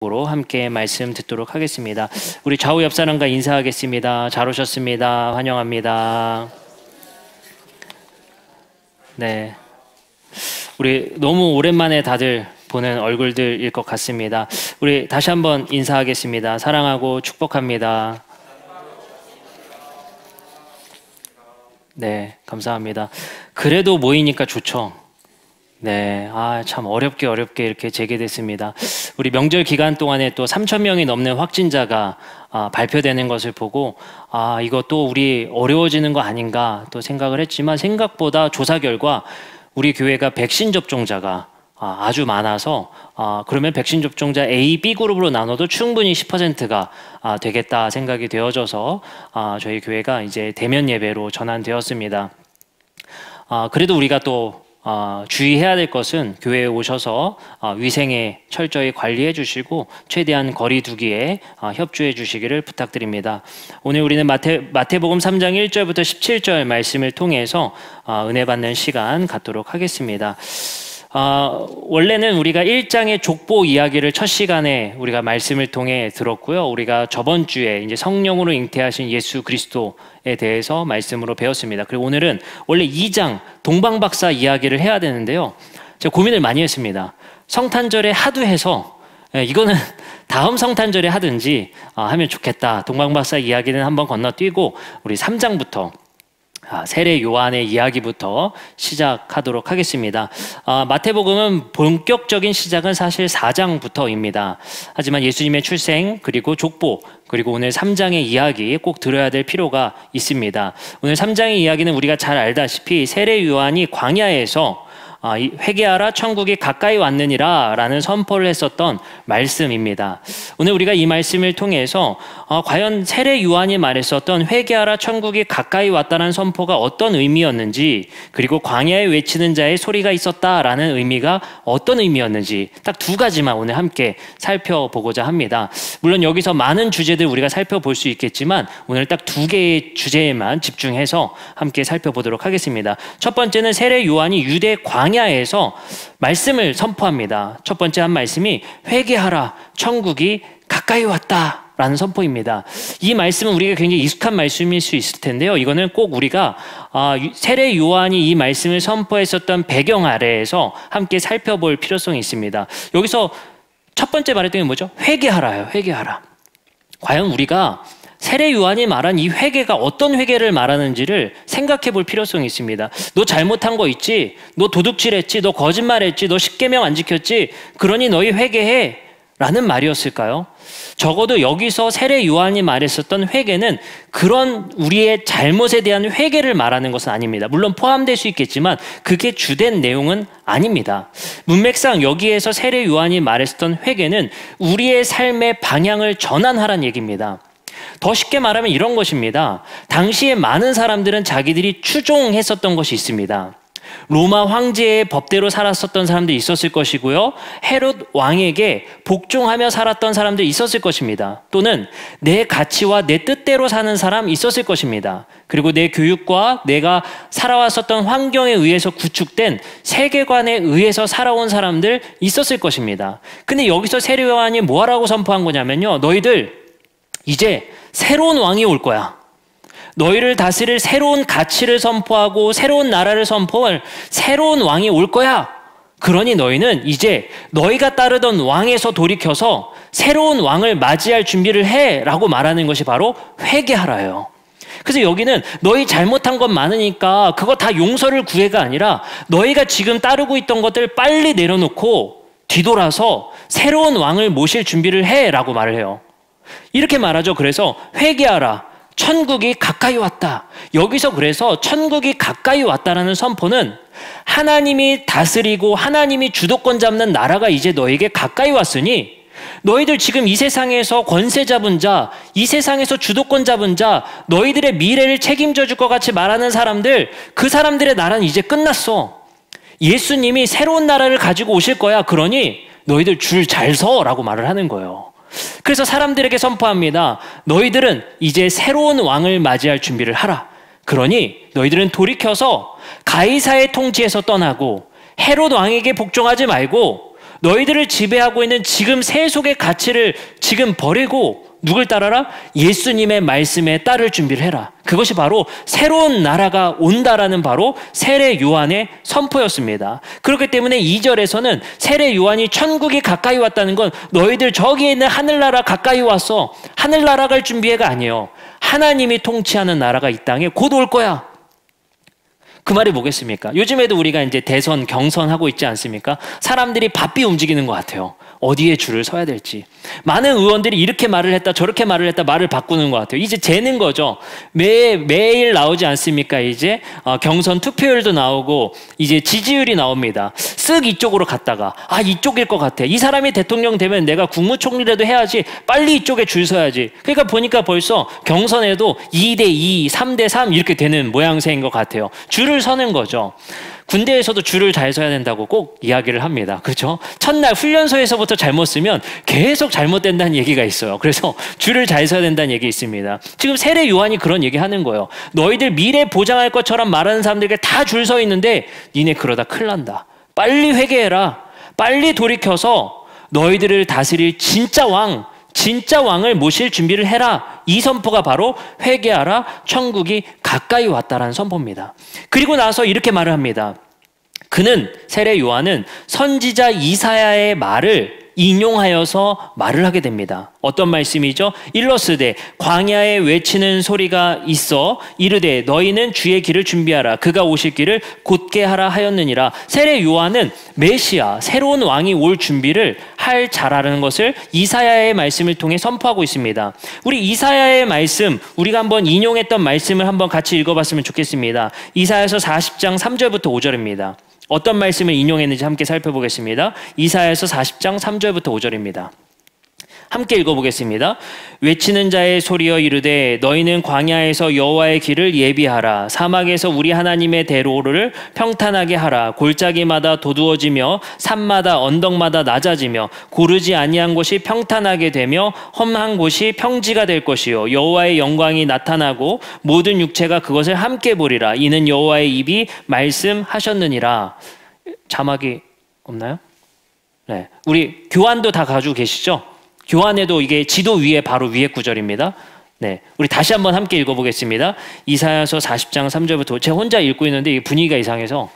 으로 함께 말씀 듣도록 하겠습니다. 우리 좌우 옆 사람과 인사하겠습니다. 잘 오셨습니다. 환영합니다. 네, 우리 너무 오랜만에 다들 보는 얼굴들일 것 같습니다. 우리 다시 한번 인사하겠습니다. 사랑하고 축복합니다. 네, 감사합니다. 그래도 모이니까 좋죠. 네, 참 어렵게 이렇게 재개됐습니다. 우리 명절 기간 동안에 또 3,000명이 넘는 확진자가 발표되는 것을 보고 이거 또 우리 어려워지는 거 아닌가 또 생각을 했지만, 생각보다 조사 결과 우리 교회가 백신 접종자가 아주 많아서 그러면 백신 접종자 A, B 그룹으로 나눠도 충분히 10%가 되겠다 생각이 되어져서 저희 교회가 이제 대면 예배로 전환되었습니다. 그래도 우리가 또 주의해야 될 것은 교회에 오셔서 위생에 철저히 관리해 주시고 최대한 거리 두기에 협조해 주시기를 부탁드립니다. 오늘 우리는 마태복음 3장 1절부터 17절 말씀을 통해서 은혜 받는 시간 갖도록 하겠습니다. 원래는 우리가 1장의 족보 이야기를 첫 시간에 우리가 말씀을 통해 들었고요. 우리가 저번 주에 이제 성령으로 잉태하신 예수 그리스도에 대해서 말씀으로 배웠습니다. 그리고 오늘은 원래 2장 동방박사 이야기를 해야 되는데요. 제가 고민을 많이 했습니다. 성탄절에 하도 해서 이거는 다음 성탄절에 하든지 하면 좋겠다. 동방박사 이야기는 한번 건너뛰고 우리 3장부터 세례 요한의 이야기부터 시작하도록 하겠습니다. 마태복음은 본격적인 시작은 사실 4장부터입니다. 하지만 예수님의 출생, 그리고 족보, 그리고 오늘 3장의 이야기 꼭 들어야 될 필요가 있습니다. 오늘 3장의 이야기는 우리가 잘 알다시피 세례 요한이 광야에서 회개하라 천국이 가까이 왔느니라 라는 선포를 했었던 말씀입니다. 오늘 우리가 이 말씀을 통해서 과연 세례 요한이 말했었던 회개하라 천국이 가까이 왔다는 선포가 어떤 의미였는지, 그리고 광야에 외치는 자의 소리가 있었다라는 의미가 어떤 의미였는지 딱 두 가지만 오늘 함께 살펴보고자 합니다. 물론 여기서 많은 주제들 우리가 살펴볼 수 있겠지만 오늘 딱 두 개의 주제에만 집중해서 함께 살펴보도록 하겠습니다. 첫 번째는 세례 요한이 유대 광야에서 말씀을 선포합니다. 첫 번째 한 말씀이 회개하라 천국이 가까이 왔다 라는 선포입니다. 이 말씀은 우리가 굉장히 익숙한 말씀일 수 있을 텐데요. 이거는 꼭 우리가 세례 요한이 이 말씀을 선포했었던 배경 아래에서 함께 살펴볼 필요성이 있습니다. 여기서 첫 번째 말했던 게 뭐죠? 회개하라요. 회개하라. 과연 우리가 세례 요한이 말한 이 회개가 어떤 회개를 말하는지를 생각해 볼 필요성이 있습니다. 너 잘못한 거 있지? 너 도둑질했지? 너 거짓말했지? 너 십계명 안 지켰지? 그러니 너희 회개해 라는 말이었을까요? 적어도 여기서 세례 요한이 말했었던 회개는 그런 우리의 잘못에 대한 회개를 말하는 것은 아닙니다. 물론 포함될 수 있겠지만 그게 주된 내용은 아닙니다. 문맥상 여기에서 세례 요한이 말했었던 회개는 우리의 삶의 방향을 전환하라는 얘기입니다. 더 쉽게 말하면 이런 것입니다. 당시에 많은 사람들은 자기들이 추종했었던 것이 있습니다. 로마 황제의 법대로 살았었던 사람들이 있었을 것이고요. 헤롯 왕에게 복종하며 살았던 사람들이 있었을 것입니다. 또는 내 가치와 내 뜻대로 사는 사람 있었을 것입니다. 그리고 내 교육과 내가 살아왔었던 환경에 의해서 구축된 세계관에 의해서 살아온 사람들 있었을 것입니다. 근데 여기서 세례 요한이 뭐라고 선포한 거냐면요. 너희들 이제 새로운 왕이 올 거야. 너희를 다스릴 새로운 가치를 선포하고 새로운 나라를 선포할 새로운 왕이 올 거야. 그러니 너희는 이제 너희가 따르던 왕에서 돌이켜서 새로운 왕을 맞이할 준비를 해 라고 말하는 것이 바로 회개하라예요. 그래서 여기는 너희 잘못한 것 많으니까 그거 다 용서를 구해가 아니라 너희가 지금 따르고 있던 것들 빨리 내려놓고 뒤돌아서 새로운 왕을 모실 준비를 해 라고 말을 해요. 이렇게 말하죠. 그래서 회개하라. 천국이 가까이 왔다. 여기서 그래서 천국이 가까이 왔다라는 선포는 하나님이 다스리고 하나님이 주도권 잡는 나라가 이제 너에게 가까이 왔으니 너희들 지금 이 세상에서 권세 잡은 자, 이 세상에서 주도권 잡은 자, 너희들의 미래를 책임져 줄 것 같이 말하는 사람들, 그 사람들의 나라는 이제 끝났어. 예수님이 새로운 나라를 가지고 오실 거야. 그러니 너희들 줄 잘 서라고 말을 하는 거예요. 그래서 사람들에게 선포합니다. 너희들은 이제 새로운 왕을 맞이할 준비를 하라. 그러니 너희들은 돌이켜서 가이사의 통치에서 떠나고 헤롯 왕에게 복종하지 말고 너희들을 지배하고 있는 지금 세속의 가치를 지금 버리고 누굴 따라라? 예수님의 말씀에 따를 준비를 해라. 그것이 바로 새로운 나라가 온다라는 바로 세례 요한의 선포였습니다. 그렇기 때문에 2절에서는 세례 요한이 천국이 가까이 왔다는 건 너희들 저기에 있는 하늘나라 가까이 왔어. 하늘나라 갈 준비해가 아니에요. 하나님이 통치하는 나라가 이 땅에 곧 올 거야. 그 말이 뭐겠습니까? 요즘에도 우리가 이제 대선, 경선 하고 있지 않습니까? 사람들이 바삐 움직이는 것 같아요. 어디에 줄을 서야 될지. 많은 의원들이 이렇게 말을 했다, 저렇게 말을 했다, 말을 바꾸는 것 같아요. 이제 재는 거죠. 매일 나오지 않습니까? 이제 경선 투표율도 나오고 이제 지지율이 나옵니다. 쓱 이쪽으로 갔다가 이쪽일 것 같아. 이 사람이 대통령 되면 내가 국무총리라도 해야지. 빨리 이쪽에 줄 서야지. 그러니까 보니까 벌써 경선에도 2대2, 3대3 이렇게 되는 모양새인 것 같아요. 줄을 서는 거죠. 군대에서도 줄을 잘 서야 된다고 꼭 이야기를 합니다. 그렇죠? 첫날 훈련소에서부터 잘못 쓰면 계속 잘못된다는 얘기가 있어요. 그래서 줄을 잘 서야 된다는 얘기 있습니다. 지금 세례 요한이 그런 얘기 하는 거예요. 너희들 미래 보장할 것처럼 말하는 사람들에게 다 줄 서 있는데 니네 그러다 큰일 난다. 빨리 회개해라. 빨리 돌이켜서 너희들을 다스릴 진짜 왕을 모실 준비를 해라. 이 선포가 바로 회개하라, 천국이 가까이 왔다라는 선포입니다. 그리고 나서 이렇게 말을 합니다. 세례 요한은 선지자 이사야의 말을 인용하여서 말을 하게 됩니다. 어떤 말씀이죠? 일러스되 광야에 외치는 소리가 있어 이르되 너희는 주의 길을 준비하라. 그가 오실 길을 곧게 하라 하였느니라. 세례 요한은 메시아, 새로운 왕이 올 준비를 할 자라는 것을 이사야의 말씀을 통해 선포하고 있습니다. 우리 이사야의 말씀, 우리가 한번 인용했던 말씀을 한번 같이 읽어봤으면 좋겠습니다. 이사야서 40장 3절부터 5절입니다. 어떤 말씀을 인용했는지 함께 살펴보겠습니다. 이사야서 40장 3절부터 5절입니다. 함께 읽어보겠습니다. 외치는 자의 소리여 이르되 너희는 광야에서 여호와의 길을 예비하라. 사막에서 우리 하나님의 대로를 평탄하게 하라. 골짜기마다 도두어지며 산마다 언덕마다 낮아지며 고르지 아니한 곳이 평탄하게 되며 험한 곳이 평지가 될 것이요 여호와의 영광이 나타나고 모든 육체가 그것을 함께 보리라. 이는 여호와의 입이 말씀하셨느니라. 자막이 없나요? 네, 우리 교환도 다 가지고 계시죠? 교환에도 이게 지도 위에 바로 위에 구절입니다. 네, 우리 다시 한번 함께 읽어보겠습니다. 이사야서 40장 3절부터 제가 혼자 읽고 있는데 이게 분위기가 이상해서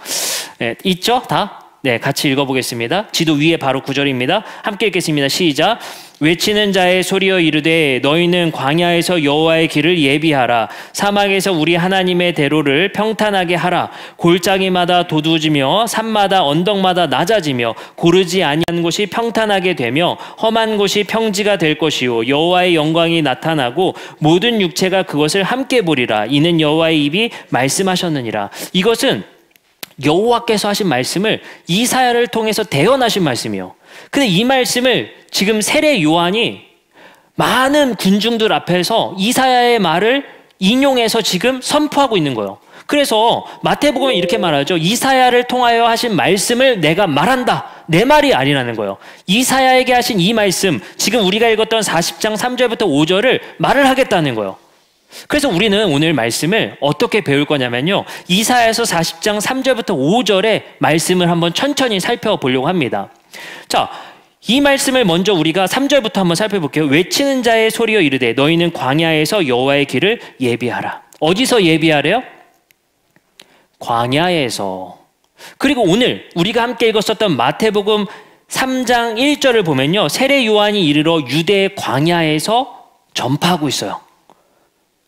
있죠? 다? 네, 같이 읽어보겠습니다. 지도 위에 바로 구절입니다. 함께 읽겠습니다. 시작. 외치는 자의 소리여 이르되 너희는 광야에서 여호와의 길을 예비하라. 사막에서 우리 하나님의 대로를 평탄하게 하라. 골짜기마다 도두어지며 산마다 언덕마다 낮아지며 고르지 아니한 곳이 평탄하게 되며 험한 곳이 평지가 될 것이요 여호와의 영광이 나타나고 모든 육체가 그것을 함께 보리라. 이는 여호와의 입이 말씀하셨느니라. 이것은 여호와께서 하신 말씀을 이사야를 통해서 대언하신 말씀이요. 근데 이 말씀을 지금 세례 요한이 많은 군중들 앞에서 이사야의 말을 인용해서 지금 선포하고 있는 거예요. 그래서 마태복음은 이렇게 말하죠. 이사야를 통하여 하신 말씀을 내가 말한다. 내 말이 아니라는 거예요. 이사야에게 하신 이 말씀, 지금 우리가 읽었던 40장 3절부터 5절을 말을 하겠다는 거예요. 그래서 우리는 오늘 말씀을 어떻게 배울 거냐면요. 이사야서 40장 3절부터 5절의 말씀을 한번 천천히 살펴보려고 합니다. 자, 이 말씀을 먼저 우리가 3절부터 한번 살펴볼게요. 외치는 자의 소리여 이르되 너희는 광야에서 여호와의 길을 예비하라. 어디서 예비하래요? 광야에서. 그리고 오늘 우리가 함께 읽었었던 마태복음 3장 1절을 보면요. 세례 요한이 이르러 유대 광야에서 전파하고 있어요.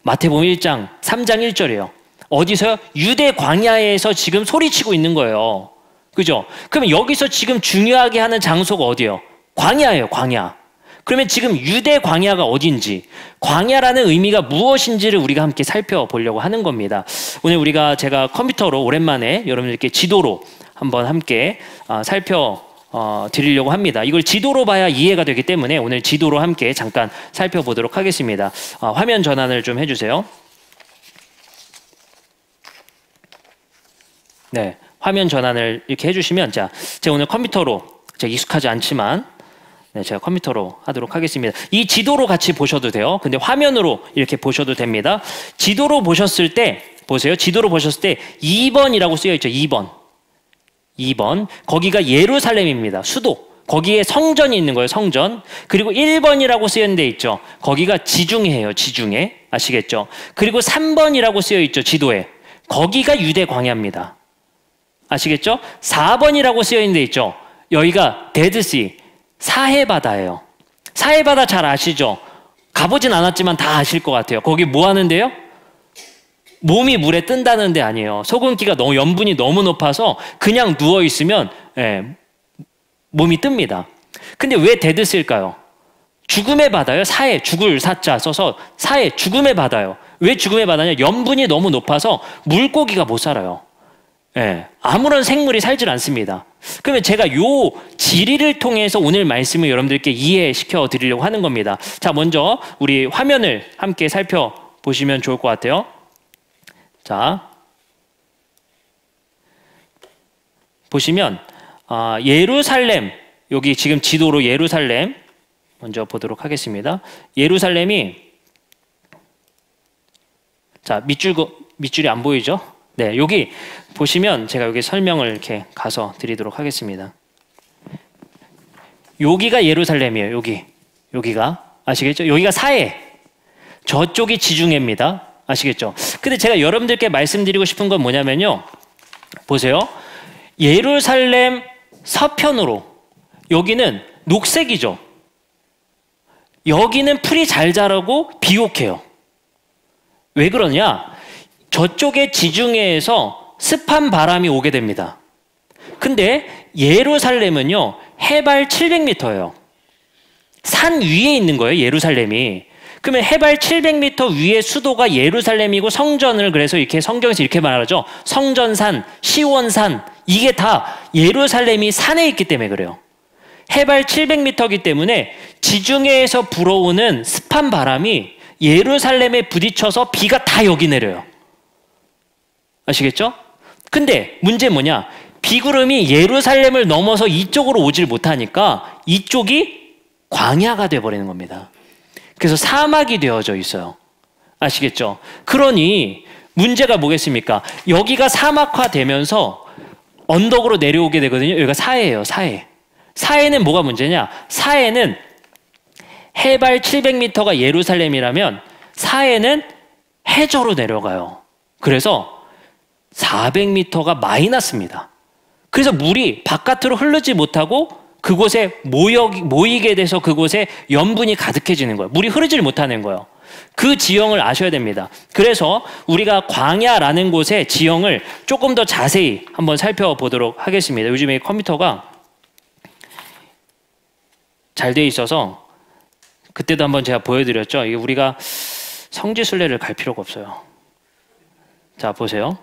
마태복음 1장 3장 1절이에요. 어디서요? 유대 광야에서 지금 소리치고 있는 거예요. 그죠? 그러면 여기서 지금 중요하게 하는 장소가 어디예요? 광야예요, 광야. 그러면 지금 유대 광야가 어딘지, 광야라는 의미가 무엇인지를 우리가 함께 살펴보려고 하는 겁니다. 오늘 제가 컴퓨터로 오랜만에 여러분들께 지도로 한번 함께 드리려고 합니다. 이걸 지도로 봐야 이해가 되기 때문에 오늘 지도로 함께 잠깐 살펴보도록 하겠습니다. 화면 전환을 좀 해주세요. 네, 화면 전환을 이렇게 해주시면 제가 오늘 컴퓨터로 제가 익숙하지 않지만 제가 컴퓨터로 하도록 하겠습니다. 이 지도로 같이 보셔도 돼요. 근데 화면으로 이렇게 보셔도 됩니다. 지도로 보셨을 때 보세요. 지도로 보셨을 때 2번이라고 쓰여 있죠. 2번. 거기가 예루살렘입니다. 수도. 거기에 성전이 있는 거예요, 성전. 그리고 1번이라고 쓰여있는 데 있죠. 거기가 지중해예요, 지중해. 아시겠죠? 그리고 3번이라고 쓰여있죠, 지도에. 거기가 유대 광야입니다. 아시겠죠? 4번이라고 쓰여있는 데 있죠. 여기가 데드시, 사해바다예요. 사해바다 잘 아시죠? 가보진 않았지만 다 아실 것 같아요. 거기 뭐 하는데요? 몸이 물에 뜬다는 데 아니에요. 소금기가 너무 염분이 너무 높아서 그냥 누워 있으면 몸이 뜹니다. 근데 왜 데드스일까요? 죽음의 바다요. 사해, 죽을 사자 써서 사해, 죽음의 바다요. 왜 죽음의 바다냐? 염분이 너무 높아서 물고기가 못 살아요. 아무런 생물이 살질 않습니다. 그러면 제가 요 지리를 통해서 오늘 말씀을 여러분들께 이해시켜 드리려고 하는 겁니다. 자, 먼저 우리 화면을 함께 살펴보시면 좋을 것 같아요. 자, 보시면 예루살렘, 여기 지금 지도로 예루살렘 먼저 보도록 하겠습니다. 예루살렘이, 자, 밑줄이 안 보이죠? 네, 여기 보시면 제가 여기 설명을 이렇게 가서 드리도록 하겠습니다. 여기가 예루살렘이에요. 여기가 아시겠죠? 여기가 사해, 저쪽이 지중해입니다. 아시겠죠? 근데 제가 여러분들께 말씀드리고 싶은 건 뭐냐면요, 보세요. 예루살렘 서편으로 여기는 녹색이죠. 여기는 풀이 잘 자라고 비옥해요. 왜 그러냐? 저쪽의 지중해에서 습한 바람이 오게 됩니다. 근데 예루살렘은요, 해발 700m예요. 산 위에 있는 거예요, 예루살렘이. 그러면 해발 700m 위의 수도가 예루살렘이고, 성전을 그래서 이렇게 성경에서 이렇게 말하죠. 성전산, 시원산, 이게 다 예루살렘이 산에 있기 때문에 그래요. 해발 700m이기 때문에 지중해에서 불어오는 습한 바람이 예루살렘에 부딪혀서 비가 다 여기 내려요. 아시겠죠? 근데 문제는 뭐냐? 비구름이 예루살렘을 넘어서 이쪽으로 오질 못하니까 이쪽이 광야가 돼버리는 겁니다. 그래서 사막이 되어져 있어요. 아시겠죠? 그러니 문제가 뭐겠습니까? 여기가 사막화되면서 언덕으로 내려오게 되거든요. 여기가 사해예요, 사해. 사해는 뭐가 문제냐? 사해는 해발 700m가 예루살렘이라면 사해는 해저로 내려가요. 그래서 400m가 마이너스입니다. 그래서 물이 바깥으로 흐르지 못하고 그곳에 모이게 돼서 그곳에 염분이 가득해지는 거예요. 물이 흐르질 못하는 거예요. 그 지형을 아셔야 됩니다. 그래서 우리가 광야라는 곳의 지형을 조금 더 자세히 한번 살펴보도록 하겠습니다. 요즘에 컴퓨터가 잘 돼 있어서 그때도 한번 제가 보여드렸죠. 이게 우리가 성지순례를 갈 필요가 없어요. 자, 보세요.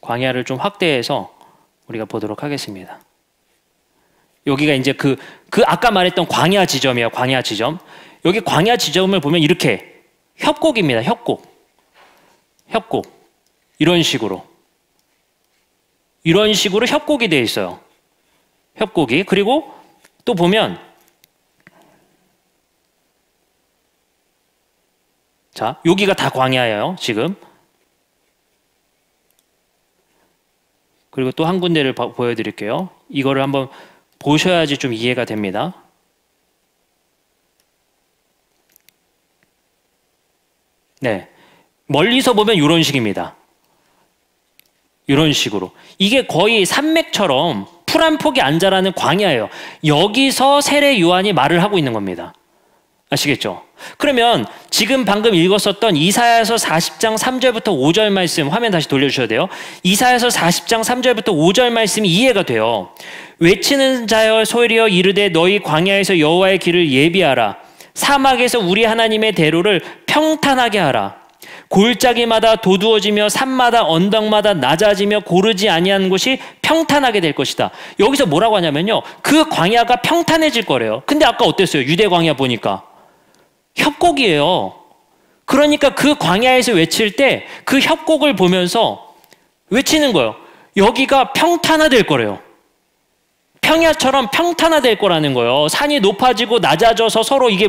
광야를 좀 확대해서 우리가 보도록 하겠습니다. 여기가 이제 그 아까 말했던 광야 지점이에요. 광야 지점. 여기 광야 지점을 보면 이렇게 협곡입니다. 협곡. 이런 식으로 협곡이 되어 있어요. 협곡이. 그리고 또 보면, 자, 여기가 다 광야예요, 지금. 그리고 또 한 군데를 보여드릴게요. 이거를 한번 보셔야지 좀 이해가 됩니다. 네, 멀리서 보면 이런 식입니다. 이런 식으로. 이게 거의 산맥처럼 풀 한 폭이 안 자라는 광야예요. 여기서 세례 요한이 말을 하고 있는 겁니다. 아시겠죠? 그러면 지금 방금 읽었었던 이사야서 40장 3절부터 5절 말씀, 화면 다시 돌려주셔야 돼요. 이사야서 40장 3절부터 5절 말씀이 이해가 돼요. 외치는 자여 소리여 이르되 너희 광야에서 여호와의 길을 예비하라. 사막에서 우리 하나님의 대로를 평탄하게 하라. 골짜기마다 도두어지며 산마다 언덕마다 낮아지며 고르지 아니한 곳이 평탄하게 될 것이다. 여기서 뭐라고 하냐면요, 그 광야가 평탄해질 거래요. 근데 아까 어땠어요? 유대 광야 보니까 협곡이에요. 그러니까 그 광야에서 외칠 때 그 협곡을 보면서 외치는 거예요. 여기가 평탄화될 거래요. 평야처럼 평탄화될 거라는 거예요. 산이 높아지고 낮아져서 서로 이게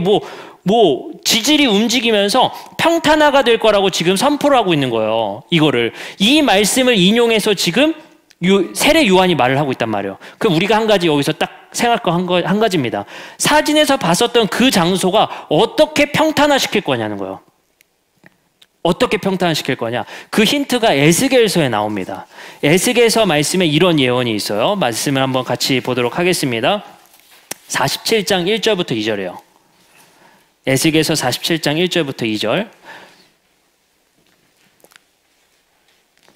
지질이 움직이면서 평탄화가 될 거라고 지금 선포를 하고 있는 거예요. 이 말씀을 인용해서 지금 세례 요한이 말을 하고 있단 말이에요. 그럼 우리가 한 가지 여기서 딱 생각할 거 한 가지입니다. 사진에서 봤었던 그 장소가 어떻게 평탄화시킬 거냐는 거예요. 어떻게 평탄화시킬 거냐? 그 힌트가 에스겔서에 나옵니다. 에스겔서 말씀에 이런 예언이 있어요. 말씀을 한번 같이 보도록 하겠습니다. 47장 1절부터 2절이에요. 에스겔서 47장 1절부터 2절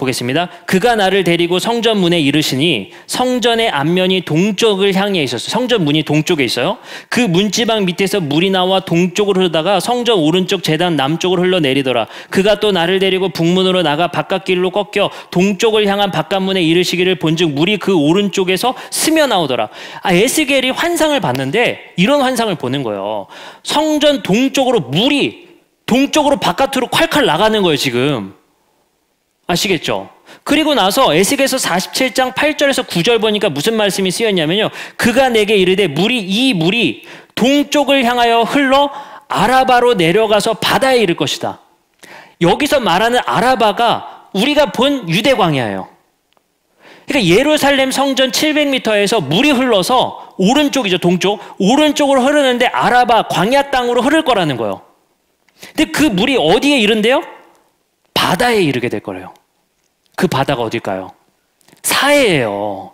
보겠습니다. 그가 나를 데리고 성전 문에 이르시니 성전의 앞면이 동쪽을 향해 있었어요. 성전 문이 동쪽에 있어요. 그 문지방 밑에서 물이 나와 동쪽으로 흐르다가 성전 오른쪽 제단 남쪽으로 흘러내리더라. 그가 또 나를 데리고 북문으로 나가 바깥길로 꺾여 동쪽을 향한 바깥문에 이르시기를 본즉 물이 그 오른쪽에서 스며 나오더라. 에스겔이 환상을 봤는데 이런 환상을 보는 거예요. 성전 동쪽으로 물이 동쪽으로 바깥으로 콸콸 나가는 거예요, 지금. 아시겠죠? 그리고 나서 에스겔서 47장 8절에서 9절 보니까 무슨 말씀이 쓰였냐면요. 그가 내게 이르되 이 물이 동쪽을 향하여 흘러 아라바로 내려가서 바다에 이를 것이다. 여기서 말하는 아라바가 우리가 본 유대 광야예요. 그러니까 예루살렘 성전 700m에서 물이 흘러서 오른쪽이죠, 동쪽. 오른쪽으로 흐르는데 아라바 광야 땅으로 흐를 거라는 거예요. 근데 그 물이 어디에 이른대요? 바다에 이르게 될 거래요. 그 바다가 어딜까요? 사해예요.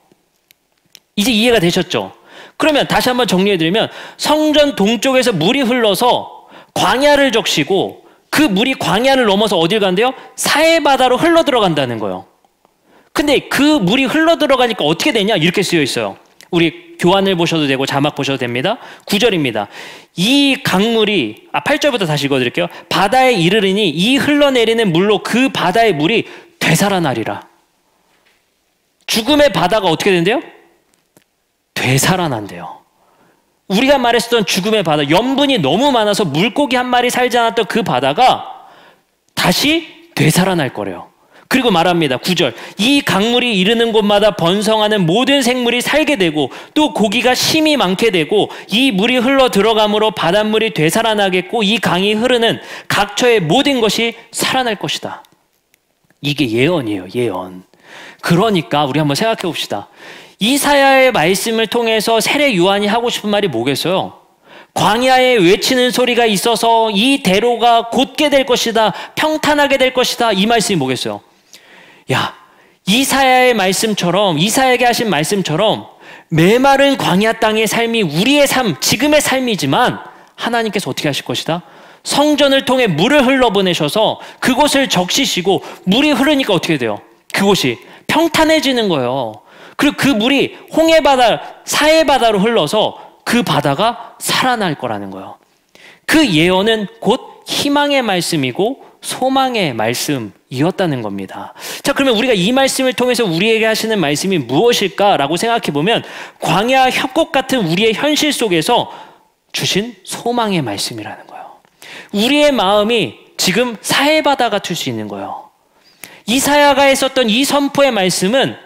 이제 이해가 되셨죠? 그러면 다시 한번 정리해드리면 성전 동쪽에서 물이 흘러서 광야를 적시고 그 물이 광야를 넘어서 어딜 간대요? 사해 바다로 흘러 들어간다는 거예요. 근데 그 물이 흘러 들어가니까 어떻게 되냐? 이렇게 쓰여 있어요. 우리 교환을 보셔도 되고 자막 보셔도 됩니다. 9절입니다. 이 강물이 8절부터 다시 읽어드릴게요. 바다에 이르리니 이 흘러내리는 물로 그 바다의 물이 되살아나리라. 죽음의 바다가 어떻게 된대요? 되살아난대요. 우리가 말했었던 죽음의 바다, 염분이 너무 많아서 물고기 한 마리 살지 않았던 그 바다가 다시 되살아날 거래요. 그리고 말합니다. 9절. 이 강물이 이르는 곳마다 번성하는 모든 생물이 살게 되고 또 고기가 심이 많게 되고 이 물이 흘러 들어감으로 바닷물이 되살아나겠고 이 강이 흐르는 각처의 모든 것이 살아날 것이다. 이게 예언이에요. 예언. 그러니까 우리 한번 생각해 봅시다. 이사야의 말씀을 통해서 세례 요한이 하고 싶은 말이 뭐겠어요? 광야에 외치는 소리가 있어서 이 대로가 곧게 될 것이다. 평탄하게 될 것이다. 이 말씀이 뭐겠어요? 야, 이사야의 말씀처럼, 이사야에게 하신 말씀처럼 메마른 광야 땅의 삶이 우리의 삶, 지금의 삶이지만 하나님께서 어떻게 하실 것이다? 성전을 통해 물을 흘러보내셔서 그곳을 적시시고 물이 흐르니까 어떻게 돼요? 그곳이 평탄해지는 거예요. 그리고 그 물이 홍해바다, 사해바다로 흘러서 그 바다가 살아날 거라는 거예요. 그 예언은 곧 희망의 말씀이고 소망의 말씀이었다는 겁니다. 자, 그러면 우리가 이 말씀을 통해서 우리에게 하시는 말씀이 무엇일까라고 생각해 보면 광야 협곡 같은 우리의 현실 속에서 주신 소망의 말씀이라는 거예요. 우리의 마음이 지금 사해바다 같을 수 있는 거예요. 이사야가 했었던 이 선포의 말씀은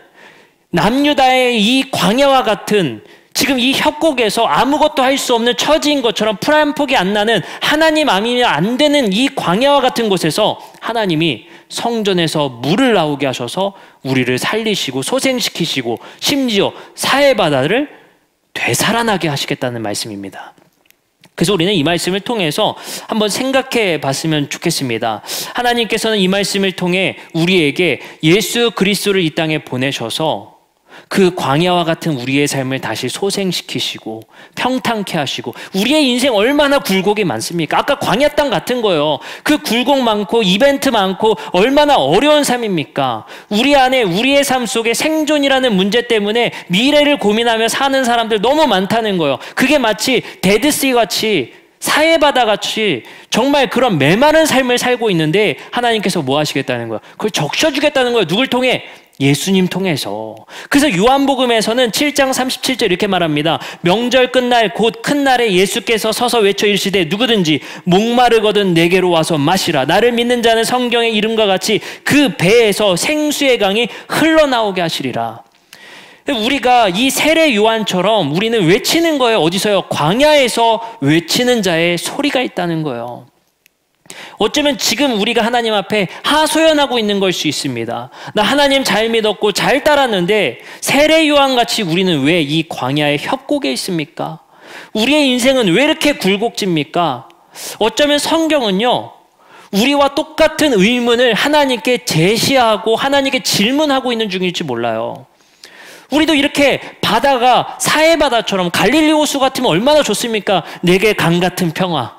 남유다의 이 광야와 같은 지금 이 협곡에서 아무것도 할 수 없는 처지인 것처럼 풀 한 폭이 안 나는 하나님 아니면 안 되는 이 광야와 같은 곳에서 하나님이 성전에서 물을 나오게 하셔서 우리를 살리시고 소생시키시고 심지어 사해바다를 되살아나게 하시겠다는 말씀입니다. 그래서 우리는 이 말씀을 통해서 한번 생각해 봤으면 좋겠습니다. 하나님께서는 이 말씀을 통해 우리에게 예수 그리스도를 이 땅에 보내셔서 그 광야와 같은 우리의 삶을 다시 소생시키시고 평탄케 하시고 우리의 인생 얼마나 굴곡이 많습니까? 아까 광야 땅 같은 거예요. 그 굴곡 많고 이벤트 많고 얼마나 어려운 삶입니까? 우리 안에 우리의 삶 속에 생존이라는 문제 때문에 미래를 고민하며 사는 사람들 너무 많다는 거예요. 그게 마치 데드씨 같이 사해바다 같이 정말 그런 메마른 삶을 살고 있는데 하나님께서 뭐 하시겠다는 거예요? 그걸 적셔주겠다는 거예요. 누굴 통해? 예수님 통해서. 그래서 요한복음에서는 7장 37절 이렇게 말합니다. 명절 끝날 곧 큰 날에 예수께서 서서 외쳐 이르시되 누구든지 목마르거든 내게로 와서 마시라. 나를 믿는 자는 성경의 이름과 같이 그 배에서 생수의 강이 흘러나오게 하시리라. 우리가 이 세례 요한처럼 우리는 외치는 거예요. 어디서요? 광야에서 외치는 자의 소리가 있다는 거예요. 어쩌면 지금 우리가 하나님 앞에 하소연하고 있는 걸 수 있습니다. 나 하나님 잘 믿었고 잘 따랐는데 세례 요한같이 우리는 왜 이 광야의 협곡에 있습니까? 우리의 인생은 왜 이렇게 굴곡집니까? 어쩌면 성경은요, 우리와 똑같은 의문을 하나님께 제시하고 하나님께 질문하고 있는 중일지 몰라요. 우리도 이렇게 바다가 사해바다처럼 갈릴리 호수 같으면 얼마나 좋습니까? 내게 강 같은 평화.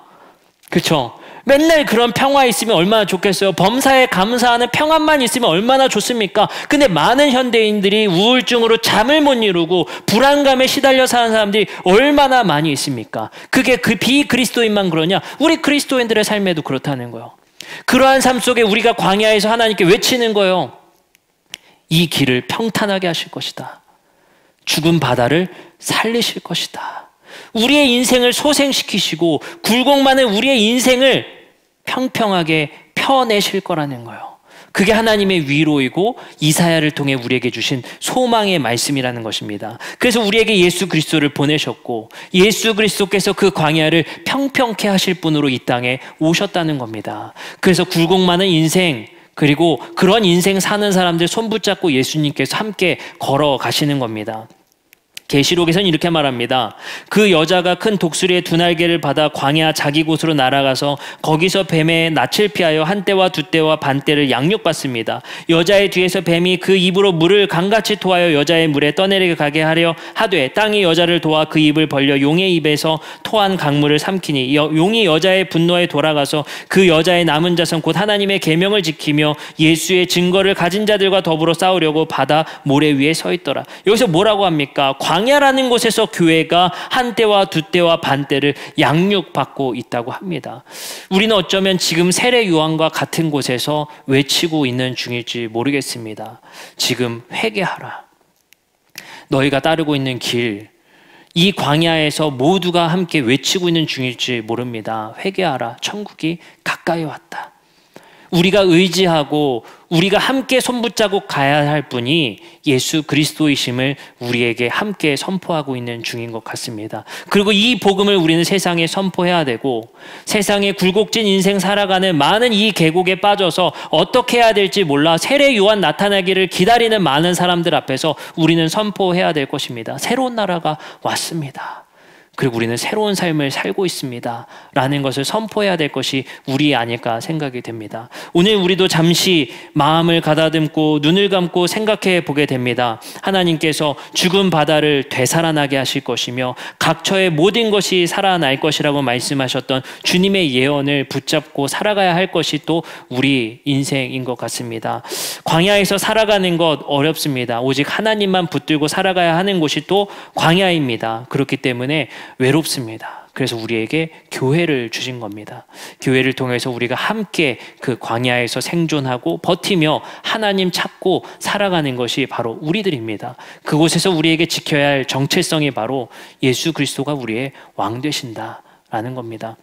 그렇죠? 맨날 그런 평화에 있으면 얼마나 좋겠어요. 범사에 감사하는 평안만 있으면 얼마나 좋습니까? 근데 많은 현대인들이 우울증으로 잠을 못 이루고 불안감에 시달려 사는 사람들이 얼마나 많이 있습니까? 그게 그 비그리스도인만 그러냐? 우리 그리스도인들의 삶에도 그렇다는 거예요. 그러한 삶 속에 우리가 광야에서 하나님께 외치는 거예요. 이 길을 평탄하게 하실 것이다. 죽은 바다를 살리실 것이다. 우리의 인생을 소생시키시고 굴곡 많은 우리의 인생을 평평하게 펴내실 거라는 거예요. 그게 하나님의 위로이고 이사야를 통해 우리에게 주신 소망의 말씀이라는 것입니다. 그래서 우리에게 예수 그리스도를 보내셨고 예수 그리스도께서 그 광야를 평평케 하실 분으로 이 땅에 오셨다는 겁니다. 그래서 굴곡 많은 인생, 그리고 그런 인생 사는 사람들 손 붙잡고 예수님께서 함께 걸어가시는 겁니다. 계시록에서는 이렇게 말합니다. 그 여자가 큰 독수리의 두 날개를 받아 광야 자기 곳으로 날아가서 거기서 뱀의 낯을 피하여 한 떼와 두 떼와 반 떼를 양육받습니다. 여자의 뒤에서 뱀이 그 입으로 물을 강같이 토하여 여자의 물에 떠내리게 가게 하려 하되 땅이 여자를 도와 그 입을 벌려 용의 입에서 토한 강물을 삼키니 용이 여자의 분노에 돌아가서 그 여자의 남은 자손 곧 하나님의 계명을 지키며 예수의 증거를 가진 자들과 더불어 싸우려고 바다 모래 위에 서 있더라. 여기서 뭐라고 합니까? 광야라는 곳에서 교회가 한 때와 두 때와 반 때를 양육받고 있다고 합니다. 우리는 어쩌면 지금 세례 요한과 같은 곳에서 외치고 있는 중일지 모르겠습니다. 지금 회개하라. 너희가 따르고 있는 길, 이 광야에서 모두가 함께 외치고 있는 중일지 모릅니다. 회개하라. 천국이 가까이 왔다. 우리가 의지하고 우리가 함께 손붙잡고 가야 할 분이 예수 그리스도이심을 우리에게 함께 선포하고 있는 중인 것 같습니다. 그리고 이 복음을 우리는 세상에 선포해야 되고 세상에 굴곡진 인생 살아가는 많은 이 계곡에 빠져서 어떻게 해야 될지 몰라 세례 요한 나타나기를 기다리는 많은 사람들 앞에서 우리는 선포해야 될 것입니다. 새로운 나라가 왔습니다. 그리고 우리는 새로운 삶을 살고 있습니다. 라는 것을 선포해야 될 것이 우리 아닐까 생각이 됩니다. 오늘 우리도 잠시 마음을 가다듬고 눈을 감고 생각해 보게 됩니다. 하나님께서 죽은 바다를 되살아나게 하실 것이며 각처의 모든 것이 살아날 것이라고 말씀하셨던 주님의 예언을 붙잡고 살아가야 할 것이 또 우리 인생인 것 같습니다. 광야에서 살아가는 것 어렵습니다. 오직 하나님만 붙들고 살아가야 하는 곳이 또 광야입니다. 그렇기 때문에 외롭습니다. 그래서 우리에게 교회를 주신 겁니다. 교회를 통해서 우리가 함께 그 광야에서 생존하고 버티며 하나님 찾고 살아가는 것이 바로 우리들입니다. 그곳에서 우리에게 지켜야 할 정체성이 바로 예수 그리스도가 우리의 왕 되신다라는 겁니다.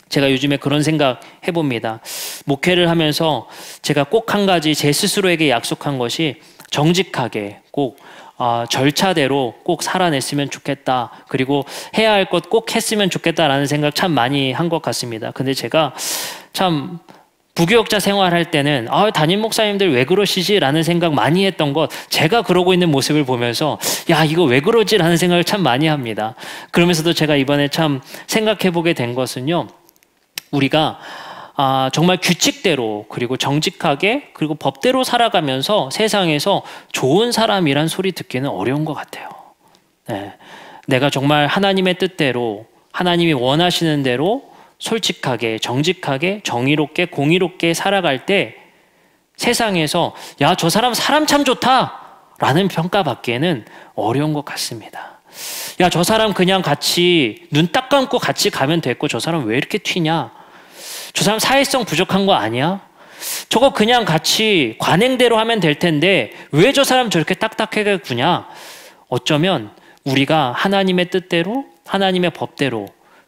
제가 요즘에 그런 생각 해봅니다. 목회를 하면서 제가 꼭 한 가지 제 스스로에게 약속한 것이 정직하게 꼭 절차대로 꼭 살아냈으면 좋겠다. 그리고 해야 할 것 꼭 했으면 좋겠다라는 생각 참 많이 한 것 같습니다. 근데 제가 참 부교역자 생활할 때는 담임 목사님들 왜 그러시지? 라는 생각 많이 했던 것, 제가 그러고 있는 모습을 보면서 야 이거 왜 그러지? 라는 생각을 참 많이 합니다. 그러면서도 제가 이번에 참 생각해보게 된 것은요, 우리가 정말 규칙대로 그리고 정직하게 그리고 법대로 살아가면서 세상에서 좋은 사람이란 소리 듣기는 어려운 것 같아요. 네. 내가 정말 하나님의 뜻대로 하나님이 원하시는 대로 솔직하게 정직하게 정의롭게 공의롭게 살아갈 때 세상에서 야 저 사람 참 좋다 라는 평가받기에는 어려운 것 같습니다. 야 저 사람 그냥 같이 눈 딱 감고 같이 가면 됐고 저 사람 왜 이렇게 튀냐, 저 사람 사회성 부족한 거 아니야? 저거 그냥 같이 관행대로 하면 될 텐데 왜 저 사람 저렇게 딱딱하게 구냐? 어쩌면 우리가 하나님의 뜻대로 하나님의 법대로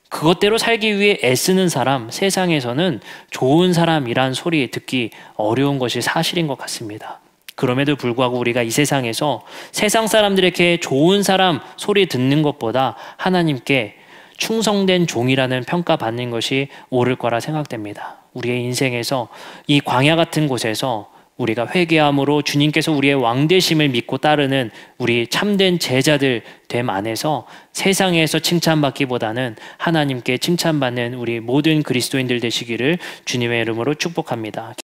그것대로 살기 위해 애쓰는 사람, 세상에서는 좋은 사람이란 소리 듣기 어려운 것이 사실인 것 같습니다. 그럼에도 불구하고 우리가 이 세상에서 세상 사람들에게 좋은 사람 소리 듣는 것보다 하나님께 충성된 종이라는 평가받는 것이 옳을 거라 생각됩니다. 우리의 인생에서 이 광야 같은 곳에서 우리가 회개함으로 주님께서 우리의 왕되심을 믿고 따르는 우리 참된 제자들 됨 안에서 세상에서 칭찬받기보다는 하나님께 칭찬받는 우리 모든 그리스도인들 되시기를 주님의 이름으로 축복합니다.